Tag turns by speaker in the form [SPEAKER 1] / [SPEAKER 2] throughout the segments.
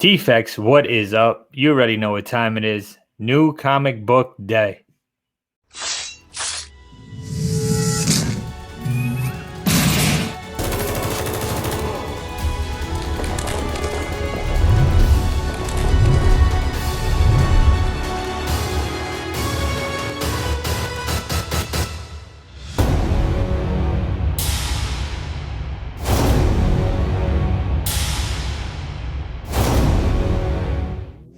[SPEAKER 1] Defects, what is up? You already know what time it is. New comic book day.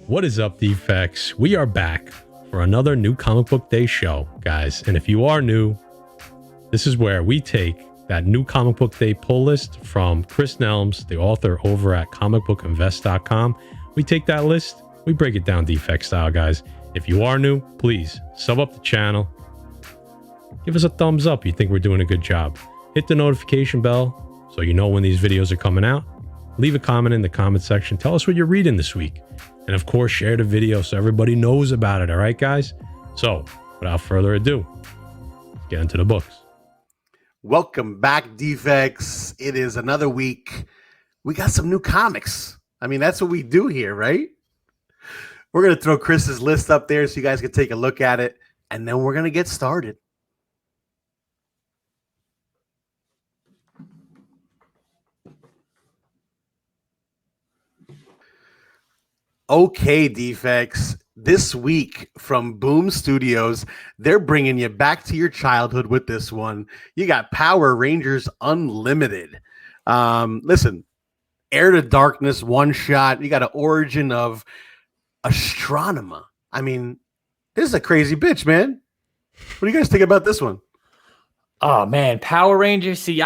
[SPEAKER 2] What is up, Defects? We are back for another new comic book day show, guys. And if you are new, this is where we take that new comic book day pull list from Chris Nelms, the author over at comicbookinvest.com. We take that list, we break it down Defect style, guys. If you are new, please sub up the channel. Give us a thumbs up. You think we're doing a good job. Hit the notification bell so you know when these videos are coming out. Leave a comment in the comment section. Tell us what you're reading this week. And of course, share the video so everybody knows about it. All right, guys? So without further ado, let's get into the books.
[SPEAKER 3] Welcome back, Defects. It is another week. We got some new comics. I mean, that's what we do here, right? We're going to throw Chris's list up there so you guys can take a look at it. And then we're going to get started. Okay, Defects. This week from Boom Studios, they're bringing you back to your childhood with this one. You got Power Rangers Unlimited. Listen, Heir to Darkness one shot. You got an origin of Astronema. I mean, this is a crazy bitch, man. What do you guys think about this one?
[SPEAKER 1] Oh man, Power Rangers. See,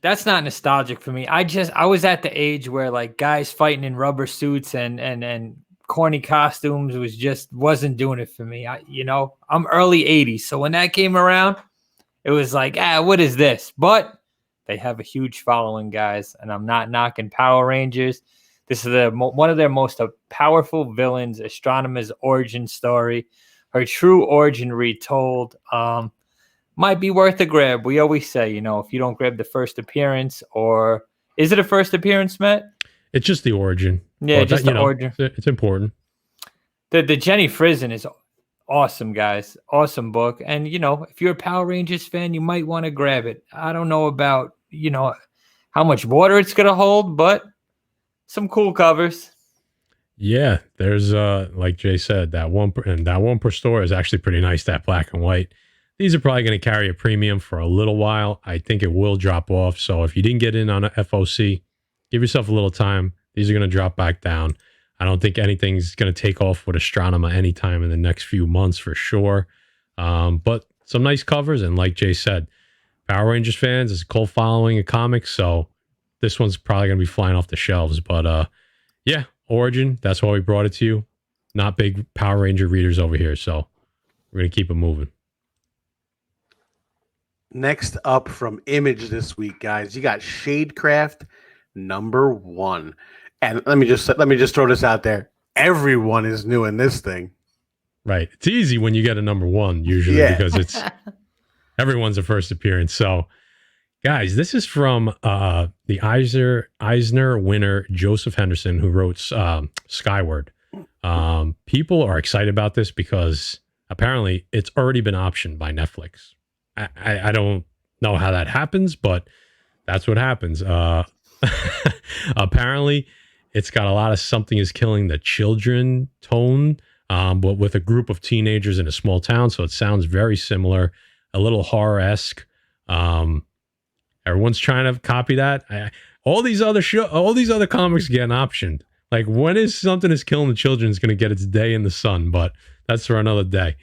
[SPEAKER 1] that's not nostalgic for me. I was at the age where like guys fighting in rubber suits and corny costumes wasn't doing it for me. I'm early 80s. So when that came around, it was like, what is this? But they have a huge following, guys, and I'm not knocking Power Rangers. This is one of their most powerful villains, Astronema's origin story, her true origin retold. Might be worth a grab. We always say, if you don't grab the first appearance, or is it a first appearance, Matt?
[SPEAKER 2] It's just the origin.
[SPEAKER 1] Yeah, well, just the origin.
[SPEAKER 2] It's important.
[SPEAKER 1] The Jenny Frison is awesome, guys. Awesome book. And, if you're a Power Rangers fan, you might want to grab it. I don't know about, how much water it's going to hold, but some cool covers.
[SPEAKER 2] Yeah, there's, like Jay said, that one per store is actually pretty nice, that black and white. These are probably going to carry a premium for a little while. I think it will drop off. So if you didn't get in on a FOC, give yourself a little time. These are going to drop back down. I don't think anything's going to take off with Astronema anytime in the next few months for sure. But some nice covers. And like Jay said, Power Rangers fans is a cult following of comics. So this one's probably going to be flying off the shelves. But yeah, Origin, that's why we brought it to you. Not big Power Ranger readers over here. So we're going to keep it moving.
[SPEAKER 3] Next up from Image this week, guys, you got Shadecraft #1. And let me just throw this out there. Everyone is new in this thing. Right.
[SPEAKER 2] It's easy when you get a #1 usually because it's everyone's a first appearance. So guys, this is from the Eisner winner Joseph Henderson, who wrote Skyward. People are excited about this because apparently it's already been optioned by Netflix. I don't know how that happens, but that's what happens. Apparently, it's got a lot of something is killing the children tone, but with a group of teenagers in a small town. So it sounds very similar, a little horror-esque. Everyone's trying to copy that. All these other comics getting optioned. Like, when is something is killing the children is going to get its day in the sun? But that's for another day.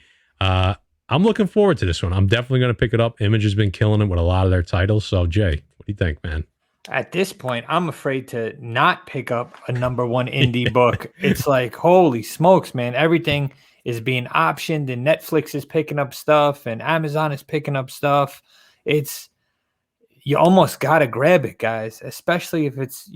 [SPEAKER 2] I'm looking forward to this one. I'm definitely going to pick it up. Image has been killing it with a lot of their titles. So, Jay, what do you think, man?
[SPEAKER 1] At this point, I'm afraid to not pick up a #1 indie book. It's like, holy smokes, man. Everything is being optioned, and Netflix is picking up stuff, and Amazon is picking up stuff. You almost got to grab it, guys, especially if it's,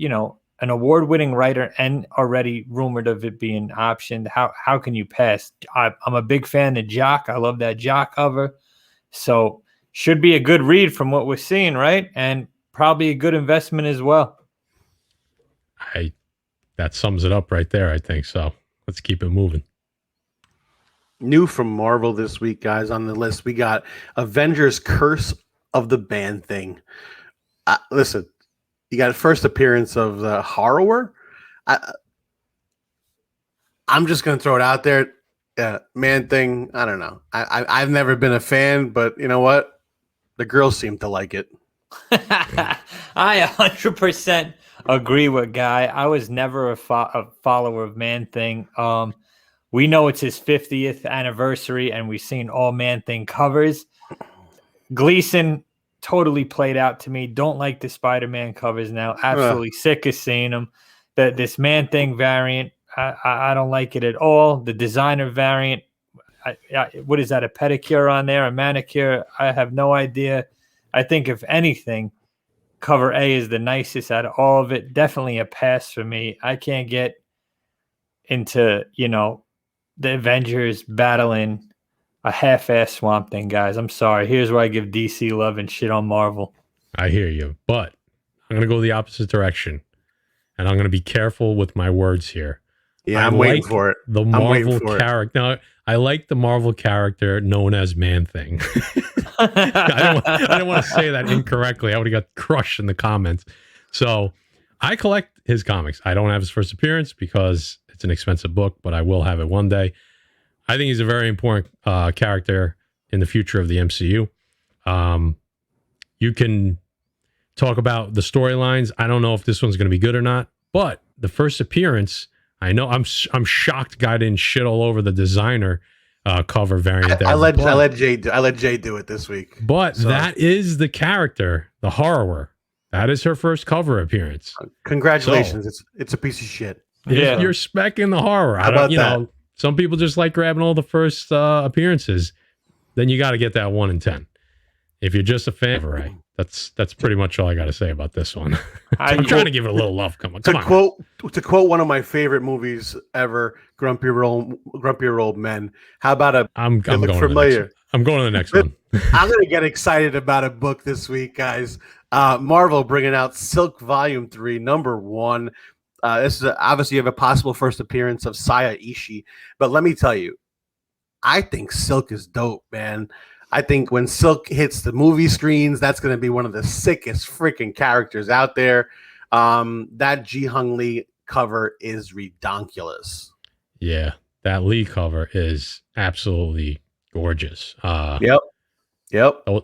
[SPEAKER 1] an award-winning writer and already rumored of it being optioned. How can you pass? I'm a big fan of Jock. I love that Jock cover. So should be a good read from what we're seeing, right? And probably a good investment as well.
[SPEAKER 2] that sums it up right there, I think. So let's keep it moving.
[SPEAKER 3] New from Marvel this week, guys, on the list. We got Avengers Curse of the Man-Thing. Listen, you got first appearance of the Horror. I'm just going to throw it out there. Man-Thing, I don't know. I've never been a fan, but you know what? The girls seem to like it.
[SPEAKER 1] I 100% agree with Guy. I was never a follower of Man-Thing. We know it's his 50th anniversary, and we've seen all Man-Thing covers. Gleason totally played out to me. Don't like the Spider-Man covers now. Absolutely sick of seeing them. This Man-Thing variant, I don't like it at all. The designer variant, what is that, a pedicure on there, a manicure? I have no idea. I think, if anything, cover A is the nicest out of all of it. Definitely a pass for me. I can't get into, the Avengers battling a half-ass Swamp Thing, guys. I'm sorry. Here's where I give DC love and shit on Marvel. I
[SPEAKER 2] hear you, but I'm going to go the opposite direction, and I'm going to be careful with my words here.
[SPEAKER 3] Yeah, I'm waiting for it.
[SPEAKER 2] The Marvel character. Now, I like the Marvel character known as Man-Thing. I don't want to say that incorrectly. I would have got crushed in the comments. So I collect his comics. I don't have his first appearance because it's an expensive book, but I will have it one day. I think he's a very important character in the future of the MCU. You can talk about the storylines. I don't know if this one's going to be good or not, but the first appearance, I know I'm shocked Guy didn't shit all over the designer cover variant.
[SPEAKER 3] I let Jay do it this week.
[SPEAKER 2] But that is the character, the Horror. That is her first cover appearance.
[SPEAKER 3] Congratulations! So, it's a piece of shit.
[SPEAKER 2] Yeah, you're specking the Horror.
[SPEAKER 3] How about that?
[SPEAKER 2] Some people just like grabbing all the first appearances. Then you got to get that 1 in 10. If you're just a fan of Ray, that's pretty much all I got to say about this one. I'm trying to give it a little love. Come on.
[SPEAKER 3] To quote one of my favorite movies ever, Grumpier Old Men. How about
[SPEAKER 2] I'm going familiar? I'm going to the next one.
[SPEAKER 3] I'm going to get excited about a book this week, guys. Marvel bringing out Silk Volume 3, number 1. This is obviously you have a possible first appearance of Saya Ishii, but let me tell you, I think Silk is dope, man. I think when Silk hits the movie screens, that's going to be one of the sickest freaking characters out there. That Ji Hung Lee cover is redonkulous.
[SPEAKER 2] Yeah, that Lee cover is absolutely gorgeous.
[SPEAKER 3] Yep.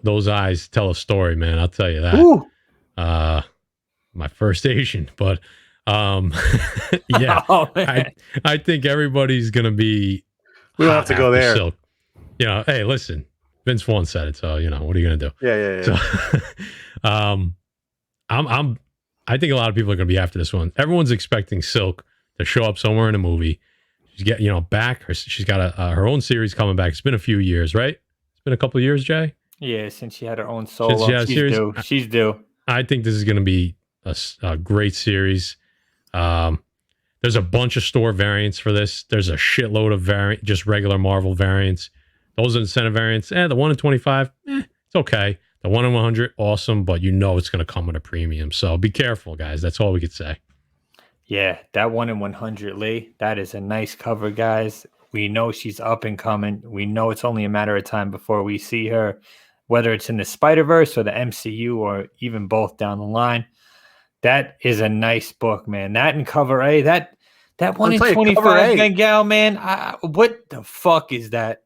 [SPEAKER 2] Those eyes tell a story, man. I'll tell you that. My first Asian, but yeah, I think everybody's gonna be.
[SPEAKER 3] We don't have to go there.
[SPEAKER 2] Silk. Hey, listen, Vince Vaughn said it, so what are you gonna do?
[SPEAKER 3] Yeah.
[SPEAKER 2] So, I think a lot of people are gonna be after this one. Everyone's expecting Silk to show up somewhere in a movie. She's back. She's got her own series coming back. It's been a few years, right? It's been a couple of years, Jay.
[SPEAKER 1] Yeah, since she had her own solo. She's due. I
[SPEAKER 2] think this is gonna be a great series. There's a bunch of store variants for this. There's a shitload of just regular Marvel variants. Those are incentive variants. The 1 in 25, it's okay. The 1 in 100, awesome, but it's going to come with a premium. So be careful, guys. That's all we could say.
[SPEAKER 1] Yeah, that 1 in 100 Lee, that is a nice cover, guys. We know she's up and coming. We know it's only a matter of time before we see her, whether it's in the Spider-Verse or the MCU or even both down the line. That is a nice book, man. That and cover A, that 1 in 25 Bengal, man. What the fuck is that?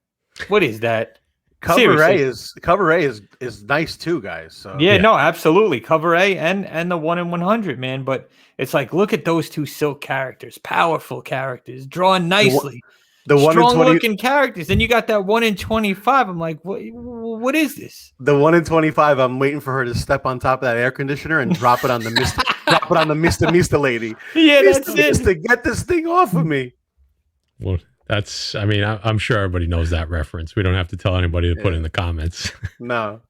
[SPEAKER 1] What is that?
[SPEAKER 3] Cover A is nice too, guys. So
[SPEAKER 1] yeah, no, absolutely. Cover A and the 1 in 100, man. But it's like, look at those two Silk characters, powerful characters, drawn nicely.
[SPEAKER 3] The 1 in 20
[SPEAKER 1] looking characters. Then you got that 1 in 25. I'm like, what is this?
[SPEAKER 3] The 1 in 25. I'm waiting for her to step on top of that air conditioner and drop it on the Mr. lady.
[SPEAKER 1] Yeah, that's it.
[SPEAKER 3] Mister, get this thing off of me.
[SPEAKER 2] Well, I'm sure everybody knows that reference. We don't have to tell anybody to put it in the comments.
[SPEAKER 3] No.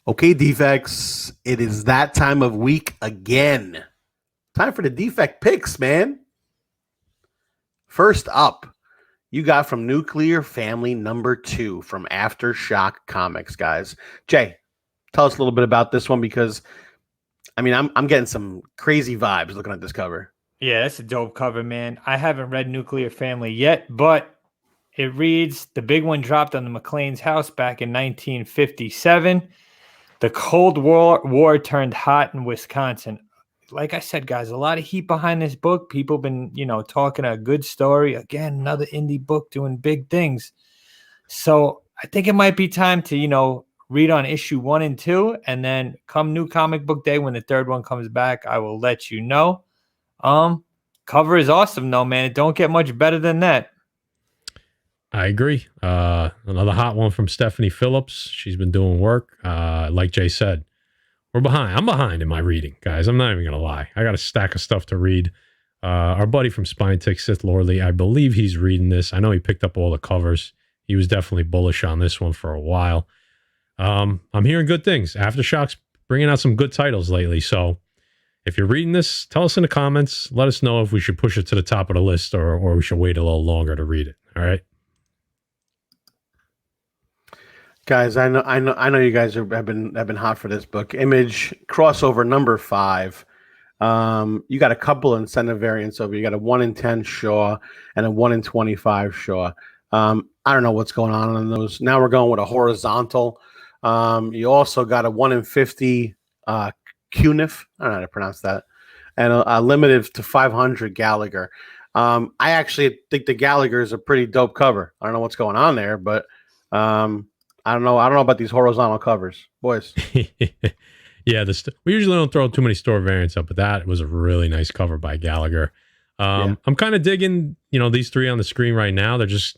[SPEAKER 3] Okay, defects. It is that time of week again. Time for the defect picks, man. First up, you got from Nuclear Family number 2 from AFTERSHOCK Comics, guys. Jay, tell us a little bit about this one because, I'm getting some crazy vibes looking at this cover.
[SPEAKER 1] Yeah, that's a dope cover, man. I haven't read Nuclear Family yet, but it reads, the big one dropped on the McLean's house back in 1957. The Cold War turned hot in Wisconsin. Like I said, guys, a lot of heat behind this book. People been, talking a good story. Again, another indie book doing big things. So I think it might be time to, read on issue 1 and 2, and then come New Comic Book Day when the third one comes back, I will let you know. Cover is awesome though, man. It don't get much better than that.
[SPEAKER 2] I agree. Another hot one from Stephanie Phillips. She's been doing work. Like Jay said, we're behind. I'm behind in my reading, guys. I'm not even going to lie. I got a stack of stuff to read. Our buddy from Spine Tick, Sith Lordly, I believe he's reading this. I know he picked up all the covers. He was definitely bullish on this one for a while. I'm hearing good things. AFTERSHOCK's bringing out some good titles lately. So if you're reading this, tell us in the comments. Let us know if we should push it to the top of the list or we should wait a little longer to read it. All right.
[SPEAKER 3] Guys, I know you guys have been hot for this book. Image crossover number 5. You got a couple incentive variants over. You got a 1 in 10 Shaw and a 1 in 25 Shaw. I don't know what's going on in those. Now we're going with a horizontal. You also got a 1 in 50 Cunif. I don't know how to pronounce that. And a limited to 500 Gallagher. I actually think the Gallagher is a pretty dope cover. I don't know what's going on there, but I don't know about these horizontal covers, boys.
[SPEAKER 2] Yeah, we usually don't throw too many store variants up, but that was a really nice cover by Gallagher. I'm kind of digging, these three on the screen right now. They're just,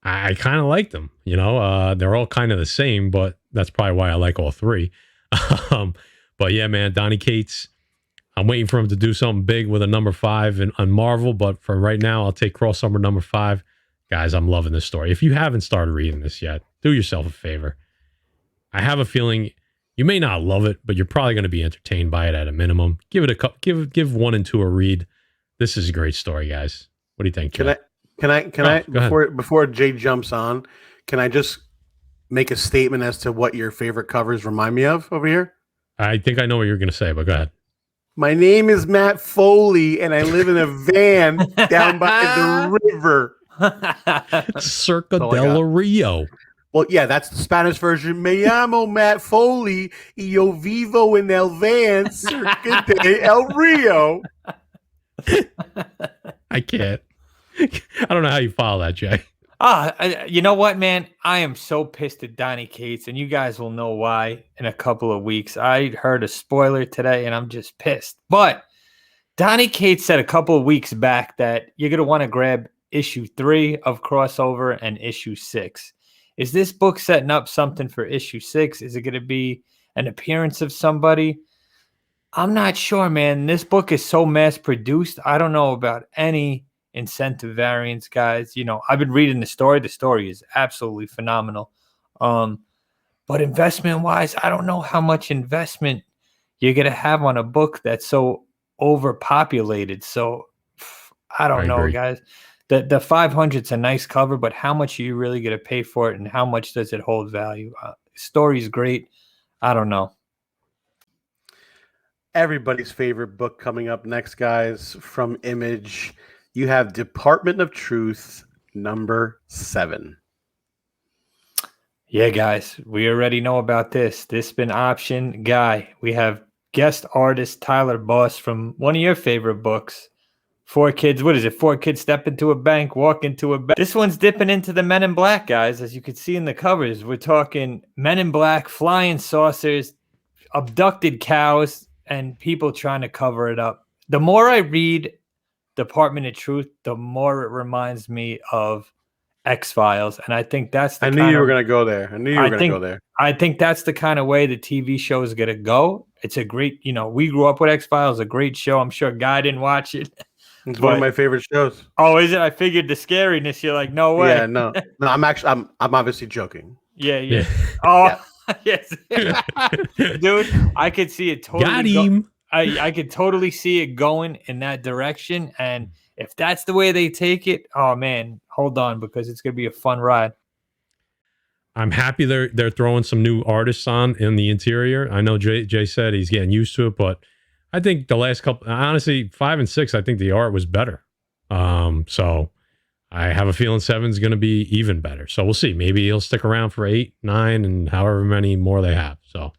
[SPEAKER 2] I kind of like them. They're all kind of the same, but that's probably why I like all three. But yeah, man, Donny Cates. I'm waiting for him to do something big with a number 5 on Marvel, but for right now, I'll take crossover number 5. Guys, I'm loving this story. If you haven't started reading this yet, do yourself a favor. I have a feeling you may not love it, but you're probably going to be entertained by it at a minimum. Give it give 1 and 2 a read. This is a great story, guys. What do you think, Joe?
[SPEAKER 3] Can I before Jay jumps on, can I just make a statement as to what your favorite covers remind me of over here?
[SPEAKER 2] I think I know what you're going to say, but go ahead.
[SPEAKER 3] My name is Matt Foley, and I live in a van down by the river.
[SPEAKER 2] Cerca del Rio.
[SPEAKER 3] Well, yeah, that's the Spanish version. Me llamo Matt Foley, y yo vivo en el van cerca de el Rio.
[SPEAKER 2] I can't. I don't know how you follow that, Jay.
[SPEAKER 1] You know what, man? I am so pissed at Donny Cates, and you guys will know why in a couple of weeks. I heard a spoiler today, and I'm just pissed. But Donny Cates said a couple of weeks back that you're going to want to grab issue 3 of crossover and issue 6. Is this book setting up something for issue 6? Is it going to be an appearance of somebody? I'm not sure, man. This book is so mass produced. I don't know about any incentive variants, guys. I've been reading the story. The story is absolutely phenomenal. But investment wise, I don't know how much investment you're going to have on a book that's so overpopulated. So I don't know, guys. The 500's a nice cover, but how much are you really going to pay for it, and how much does it hold value? Story's great. I don't know.
[SPEAKER 3] Everybody's favorite book coming up next, guys, from Image. You have Department of Truth number 7.
[SPEAKER 1] Yeah, guys, we already know about this. This been option guy. We have guest artist Tyler Boss from one of your favorite books. 4 kids, what is it? 4 kids step into a bank, walk into a bank. This one's dipping into the Men in Black, guys. As you can see in the covers, we're talking Men in Black, flying saucers, abducted cows, and people trying to cover it up. The more I read Department of Truth, the more it reminds me of X-Files. And I think that's
[SPEAKER 3] I knew you were going to go there.
[SPEAKER 1] I think that's the kind of way the TV show is going to go. It's a great, we grew up with X-Files, a great show. I'm sure Guy didn't watch it.
[SPEAKER 3] It's one of my favorite shows.
[SPEAKER 1] Oh, is it? I figured the scariness. You're like, no way.
[SPEAKER 3] Yeah, no. I'm obviously joking.
[SPEAKER 1] Yeah. Oh, yes. Dude, I could see it totally.
[SPEAKER 2] Got him.
[SPEAKER 1] I could totally see it going in that direction. And if that's the way they take it, oh man, hold on, because it's going to be a fun ride.
[SPEAKER 2] I'm happy they're throwing some new artists on in the interior. I know Jay said he's getting used to it, but I think the last couple, honestly, 5 and 6, I think the art was better. So I have a feeling 7's going to be even better. So we'll see. Maybe he'll stick around for 8, 9, and however many more they have. So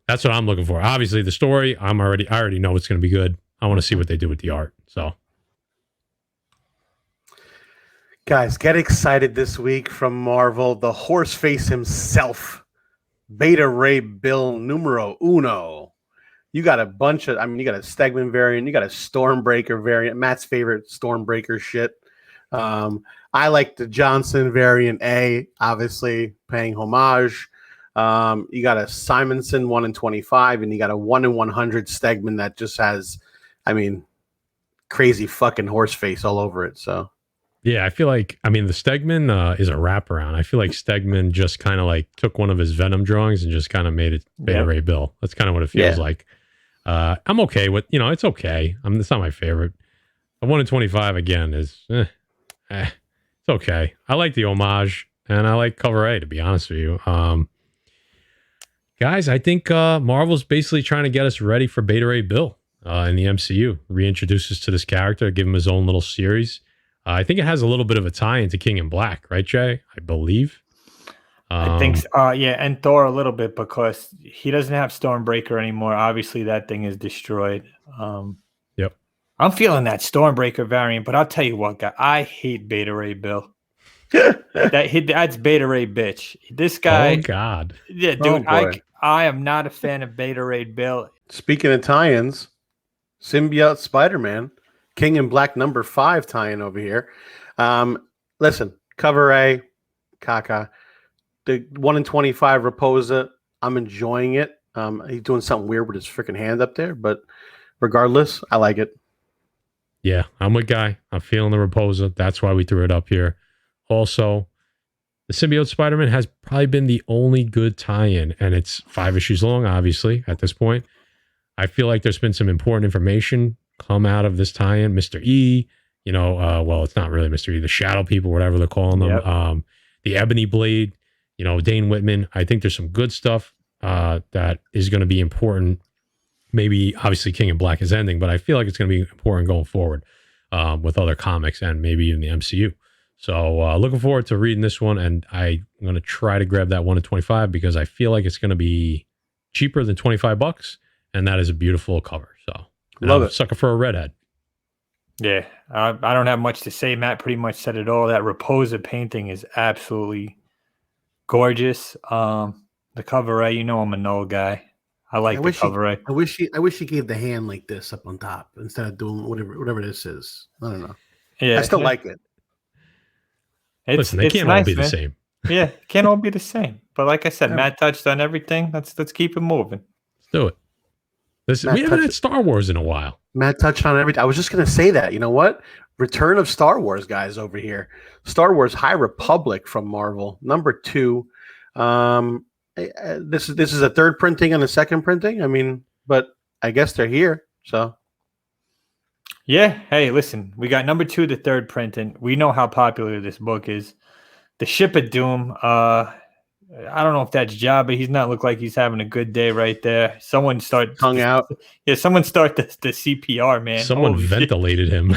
[SPEAKER 2] that's what I'm looking for. Obviously, the story, I already know it's going to be good. I want to see what they do with the art. So,
[SPEAKER 3] guys, get excited this week from Marvel. The horse face himself, Beta Ray Bill numero uno. You got a bunch of, you got a Stegman variant, you got a Stormbreaker variant, Matt's favorite Stormbreaker shit. I like the Johnson variant A, obviously paying homage. You got a Simonson 1 in 25, and you got a 1 in 100 Stegman that just has, crazy fucking horse face all over it. So,
[SPEAKER 2] yeah, I feel like, the Stegman is a wraparound. I feel like Stegman just kind of like took one of his Venom drawings and just kind of made it Beta Ray Bill. That's kind of what it feels like. I'm okay with, it's okay. It's not my favorite. A 1 in 25 again is, it's okay. I like the homage, and I like cover A, to be honest with you. Guys, I think Marvel's basically trying to get us ready for Beta Ray Bill in the MCU. Reintroduce us to this character, give him his own little series. I think it has a little bit of a tie into King in Black, right, Jay? I believe.
[SPEAKER 1] I think so. And Thor a little bit, because he doesn't have Stormbreaker anymore. Obviously, that thing is destroyed.
[SPEAKER 2] Yep.
[SPEAKER 1] I'm feeling that Stormbreaker variant, but I'll tell you what, guy, I hate Beta Ray Bill. That's Beta Ray bitch. This guy.
[SPEAKER 2] Oh God.
[SPEAKER 1] Yeah, dude. I am not a fan of Beta Ray Bill.
[SPEAKER 3] Speaking of tie-ins, Symbiote Spider-Man, King in Black number 5 tie-in over here. Listen, cover A, caca. The 1 in 25 Raposa, I'm enjoying it. He's doing something weird with his freaking hand up there, but regardless, I like it.
[SPEAKER 2] Yeah, I'm with Guy. I'm feeling the Raposa. That's why we threw it up here. Also, the Symbiote Spider-Man has probably been the only good tie-in, and it's 5 issues long, obviously, at this point. I feel like there's been some important information come out of this tie-in. Mr. E, well, it's not really Mr. E, the Shadow People, whatever they're calling them. Yep. The Ebony Blade, Dane Whitman. I think there's some good stuff that is going to be important. Maybe, obviously, King in Black is ending, but I feel like it's going to be important going forward with other comics and maybe even the MCU. So looking forward to reading this one, and I'm going to try to grab that 1 in 25 because I feel like it's going to be cheaper than $25, and that is a beautiful cover. So
[SPEAKER 3] love it.
[SPEAKER 2] Sucker for a redhead.
[SPEAKER 1] Yeah, I don't have much to say. Matt pretty much said it all. That Raposa painting is absolutely gorgeous. The cover A, I'm a Null guy. I like the cover A.
[SPEAKER 3] I wish he gave the hand like this up on top instead of doing whatever this is. I don't know. Yeah, I still like it.
[SPEAKER 2] Listen, they can't all be the same.
[SPEAKER 1] Yeah, can't all be the same. But like I said, Matt touched on everything. Let's keep it moving.
[SPEAKER 2] Let's do it. Listen, we haven't had Star Wars in a while.
[SPEAKER 3] Matt touched on everything. I was just going to say that. You know what? Return of Star Wars, guys, over here. Star Wars High Republic from Marvel, number 2. This is a third printing and a second printing. But I guess they're here. So.
[SPEAKER 1] Yeah. Hey, listen, we got number 2, the third printing. We know how popular this book is. The Ship of Doom. I don't know if that's Jabba. He's not look like he's having a good day right there. Someone start
[SPEAKER 3] hung out.
[SPEAKER 1] Yeah, someone start the CPR, man.
[SPEAKER 2] Someone ventilated him.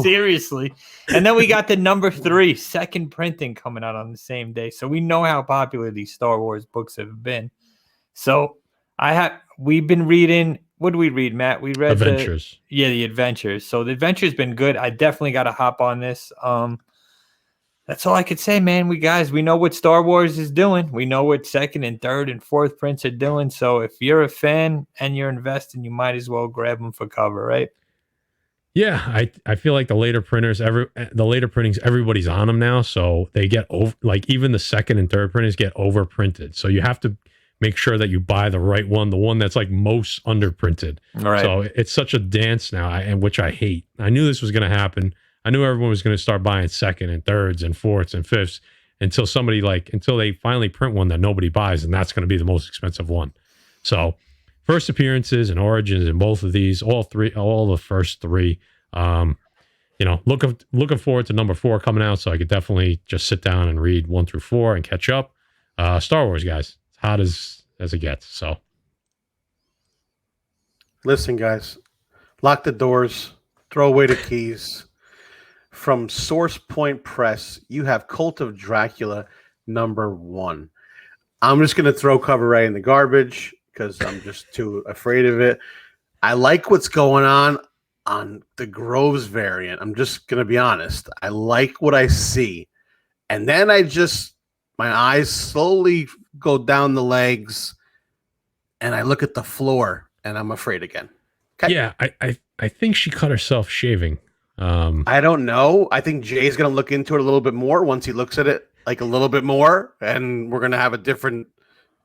[SPEAKER 1] Seriously. And then we got the number 3, second printing coming out on the same day. So we know how popular these Star Wars books have been. So we've been reading. What did we read, Matt? We read
[SPEAKER 2] Adventures.
[SPEAKER 1] The Adventures. So the Adventures been good. I definitely got to hop on this. That's all I could say, man. We know what Star Wars is doing. We know what second and third and fourth prints are doing. So if you're a fan and you're investing, you might as well grab them for cover, right?
[SPEAKER 2] Yeah, I feel like the later printings, everybody's on them now. So they get over, like even the second and third printings get overprinted. So you have to make sure that you buy the right one, the one that's like most underprinted.
[SPEAKER 1] All right.
[SPEAKER 2] So it's such a dance now, and which I hate. I knew this was going to happen. I knew everyone was going to start buying second and thirds and fourths and fifths until they finally print one that nobody buys, and that's going to be the most expensive one. So first appearances and origins in both of these, all the first 3. Looking forward to number 4 coming out, so I could definitely just sit down and read 1 through 4 and catch up. Star Wars, guys, it's hot as it gets. So
[SPEAKER 3] Listen, guys, lock the doors, throw away the keys. From Source Point Press, you have Cult of Dracula #1. I'm just going to throw cover right in the garbage because I'm just too afraid of it. I like what's going on the Groves variant. I'm just going to be honest. I like what I see. And then my eyes slowly go down the legs and I look at the floor and I'm afraid again. Okay.
[SPEAKER 2] Yeah, I think she cut herself shaving.
[SPEAKER 3] I don't know. I think Jay's going to look into it a little bit more once he looks at it like a little bit more, and we're going to have a different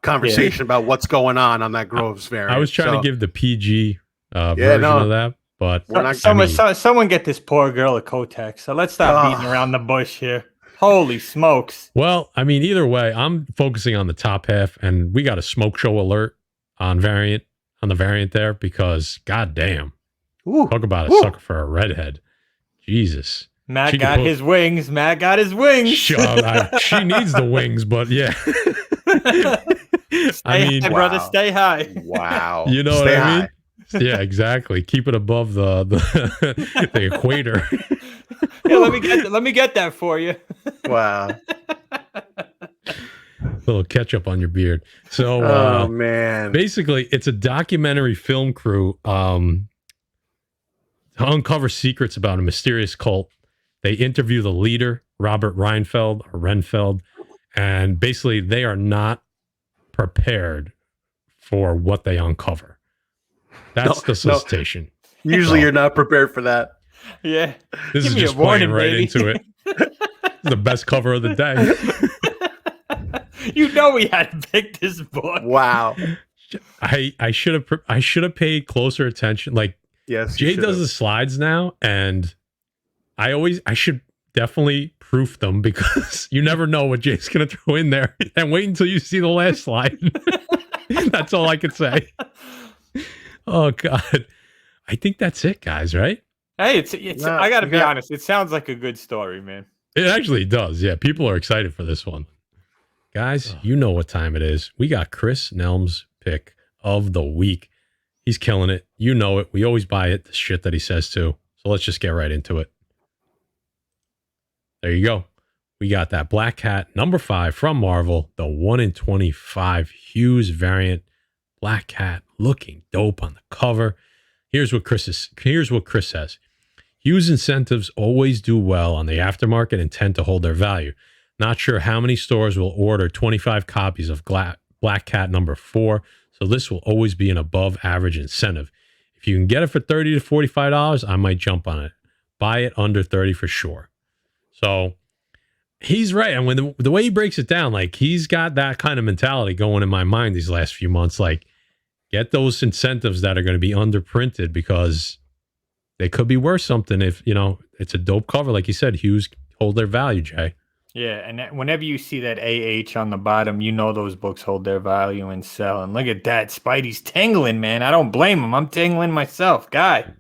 [SPEAKER 3] conversation about what's going on that Groves variant.
[SPEAKER 2] I was trying to give the PG version of that, but
[SPEAKER 1] someone get this poor girl a Kotex. So let's stop beating around the bush here. Holy smokes.
[SPEAKER 2] Well, I mean, either way, I'm focusing on the top half, and we got a smoke show alert on the variant there because goddamn. Talk about a sucker for a redhead. Jesus.
[SPEAKER 1] Matt got his wings. Matt got his wings.
[SPEAKER 2] She needs the wings, but yeah.
[SPEAKER 1] I mean, brother, stay high.
[SPEAKER 3] Wow.
[SPEAKER 2] You know what I mean? Yeah, exactly. Keep it above the the equator.
[SPEAKER 1] Yeah, let me get that for you.
[SPEAKER 3] Wow.
[SPEAKER 2] Little ketchup on your beard. So,
[SPEAKER 3] oh man.
[SPEAKER 2] Basically, it's a documentary film crew to uncover secrets about a mysterious cult. They interview the leader, Robert Renfeld, and basically they are not prepared for what they uncover. That's the solicitation.
[SPEAKER 3] No. Usually you're not prepared for that.
[SPEAKER 1] Yeah.
[SPEAKER 2] This is just playing right into it. The best cover of the day.
[SPEAKER 1] You know we had to pick this book.
[SPEAKER 3] Wow.
[SPEAKER 2] I should have paid closer attention. Like,
[SPEAKER 3] yes,
[SPEAKER 2] Jay does the slides now, and I should definitely proof them because you never know what Jay's gonna throw in there. And wait until you see the last slide. That's all I could say. Oh God. I think that's it, guys, right?
[SPEAKER 1] Hey, I gotta be honest, it sounds like a good story, man.
[SPEAKER 2] It actually does. Yeah, people are excited for this one. Guys, you know what time it is. We got Chris Nelm's pick of the week. He's killing it. You know it. We always buy it, the shit that he says to. So let's just get right into it. There you go. We got that Black Cat #5 from Marvel, the 1 in 25 Hughes variant. Black Cat looking dope on the cover. Here's what Chris says. Hughes incentives always do well on the aftermarket and tend to hold their value. Not sure how many stores will order 25 copies of Black Cat #4, so this will always be an above average incentive. If you can get it for $30 to $45, I might jump on it. Buy it under 30 for sure. So he's right. And when the way he breaks it down, like he's got that kind of mentality going in my mind these last few months. Like, get those incentives that are going to be underprinted because they could be worth something if, it's a dope cover. Like you said, Hughes hold their value, Jay.
[SPEAKER 1] Yeah, and whenever you see that AH on the bottom, you know those books hold their value and sell. And look at that. Spidey's tingling, man. I don't blame him. I'm tingling myself. Guy.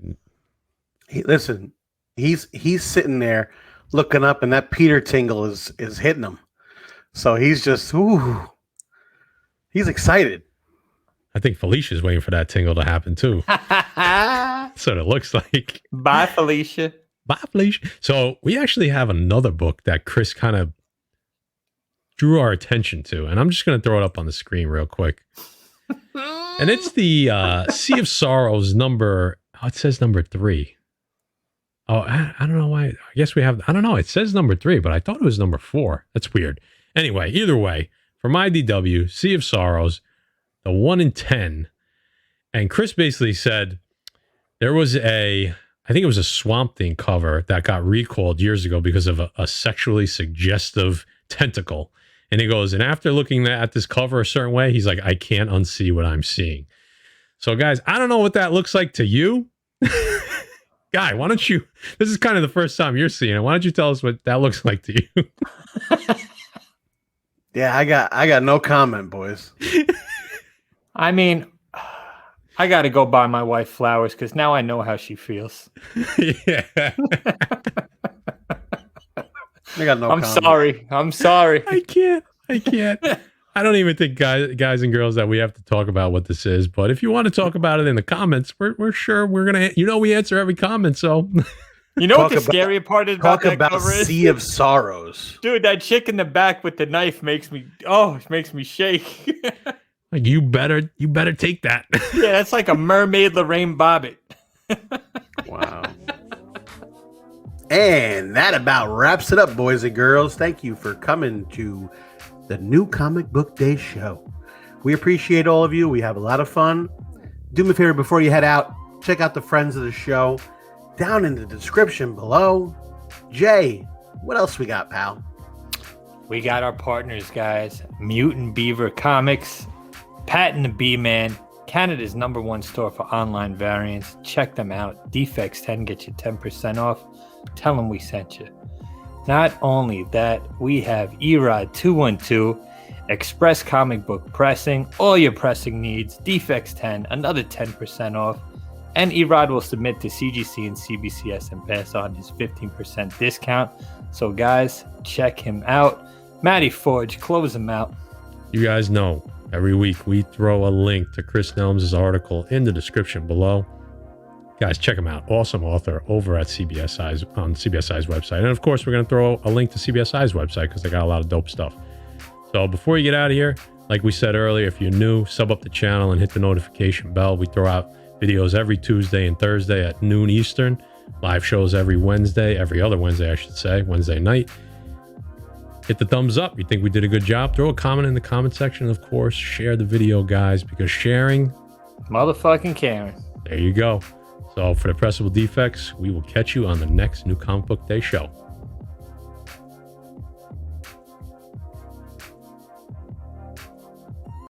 [SPEAKER 3] Listen, he's sitting there looking up, and that Peter tingle is hitting him. So he's just, he's excited.
[SPEAKER 2] I think Felicia's waiting for that tingle to happen too. That's what it looks like.
[SPEAKER 1] Bye, Felicia.
[SPEAKER 2] Bye, Felicia. So we actually have another book that Chris kind of drew our attention to, and I'm just going to throw it up on the screen real quick. And it's the Sea of Sorrows it says #3. Oh, I don't know why. I guess we have, I don't know. It says #3, but I thought it was #4. That's weird. Anyway, either way, from IDW, Sea of Sorrows, the 1 in 10. And Chris basically said there was I think it was a Swamp Thing cover that got recalled years ago because of a sexually suggestive tentacle. And he goes, and after looking at this cover a certain way, he's like, I can't unsee what I'm seeing. So guys, I don't know what that looks like to you. Guy, why don't you, this is kind of the first time you're seeing it. Why don't you tell us what that looks like to you?
[SPEAKER 3] Yeah, I got no comment, boys.
[SPEAKER 1] I mean, I got to go buy my wife flowers because now I know how she feels.
[SPEAKER 2] Yeah.
[SPEAKER 3] I got no comment.
[SPEAKER 1] I'm sorry.
[SPEAKER 2] I can't. I don't even think guys and girls that we have to talk about what this is. But if you want to talk about it in the comments, we're sure we're gonna. We answer every comment. So
[SPEAKER 1] you know what the scary part is about that cover is?
[SPEAKER 3] Sea of Sorrows,
[SPEAKER 1] dude. That chick in the back with the knife makes me shake.
[SPEAKER 2] Like you better take that.
[SPEAKER 1] Yeah, that's like a mermaid Lorraine Bobbitt.
[SPEAKER 3] Wow. And that about wraps it up, boys and girls. Thank you for coming to the New Comic Book Day show. We appreciate all of you. We have a lot of fun. Do me a favor before you head out, check out the friends of the show down in the description below. Jay, what else we got, pal?
[SPEAKER 1] We got our partners, guys. Mutant Beaver Comics, Pat and the B-Man, Canada's #1 store for online variants. Check them out. Defects 10 get you 10% off. Tell them we sent you. Not only that, we have Erod 212, Express Comic Book Pressing, all your pressing needs. Defects 10, another 10% off. And Erod will submit to CGC and CBCS and pass on his 15% discount. So guys, check him out. Matty Forge, close him out.
[SPEAKER 2] You guys know, every week we throw a link to Chris Nelms' article in the description below. Guys, check him out. Awesome author over at CBSI's on CBSI's website. And of course, we're going to throw a link to CBSI's website because they got a lot of dope stuff. So before you get out of here, like we said earlier, if you're new, sub up the channel and hit the notification bell. We throw out videos every Tuesday and Thursday at noon Eastern. Live shows every other Wednesday, I should say, Wednesday night. Hit the thumbs up. You think we did a good job? Throw a comment in the comment section. Of course, share the video, guys, because sharing...
[SPEAKER 1] motherfucking caring.
[SPEAKER 2] There you go. So for the Pressable Defects, we will catch you on the next New Comic Book Day show.